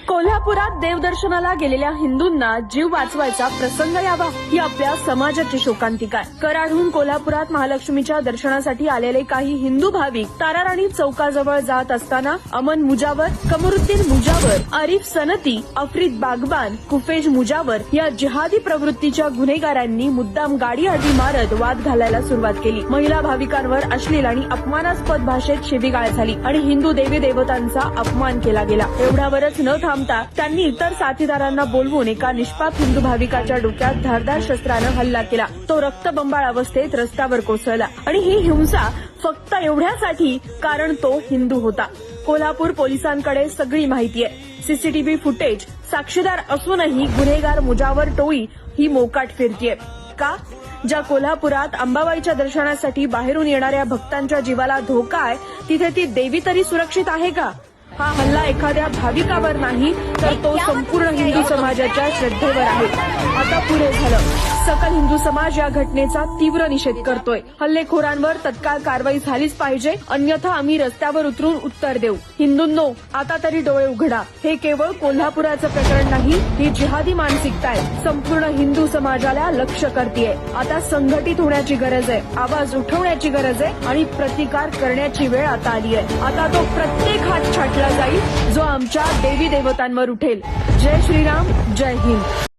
कोल्हापुरात देवदर्शनाला गेलेल्या हिंदूंना जीव वाचवायचा प्रसंग यावा ही आपल्या समाजाची शोकांतिका आहे। कराडहून कोल्हापुरात महालक्ष्मीच्या दर्शनासाठी आलेले काही हिंदू भाविक ताराराणी चौकाजवळ जात असताना अमन मुजावर, कमरुद्दीन मुजावर, आरिफ सनती, अफरीद बागबान, कुफेज मुजावर या जिहादी प्रवृत्तीच्या गुन्हेगारांनी मुद्दाम गाडी आडी मारत वाद घालायला सुरुवात केली। महिला भाविकांवर अश्लील आणि अपमानास्पद भाषेत शिवीगाळ झाली आणि हिंदू देवी देवतांचा अपमान केला गेला। एवढ्यावरच न थांबता त्यांनी इतर साथीदारांना बोलवून एका निष्पाप हिंदू भाविकाच्या डोक्यात धारदार शस्त्रानं हल्ला केला। तो रक्तबंबाळ अवस्थेत रस्त्यावर कोसळला आणि ही हिंसा फक्त एवढ्यासाठी कारण तो हिंदू होता। कोल्हापूर पोलिसांकडे सगळी माहिती आहे। सीसीटीव्ही फुटेज साक्षीदार असूनही गुन्हेगार मुजावर टोळी ही मोकाट फिरतीये का? ज्या कोल्हापुरात अंबाबाईच्या दर्शनासाठी बाहेरून येणाऱ्या भक्तांच्या जीवाला धोका आहे तिथे ती देवी तरी सुरक्षित आहे का? हा हल्ला एखाद्या भाविकावर नाही तर तो संपूर्ण हिंदू समाजाच्या श्रद्धेवर आहे। आता पुढे झालं। सकल हिंदू समाज या घटनेचा तीव्र निषेध करतोय। हल्लेखोरांवर तत्काळ कारवाई झालीच पाहिजे, अन्यथा आम्ही रस्त्यावर उतरून उत्तर देऊ। हिंदूंनो, आता तरी डोळे उघडा। हे केवळ कोल्हापुराचं प्रकरण नाही, ही जिहादी मानसिकता आहे। संपूर्ण हिंदू समाजाला लक्ष्य करतेय। आता संघटित होण्याची गरज आहे, आवाज उठवण्याची गरज आहे आणि प्रतिकार करण्याची वेळ आता आली आहे। आता तो प्रत्येक हात छाटला जाईल जो आमच्या देवी देवतांवर उठेल। जय श्रीराम, जय हिंद।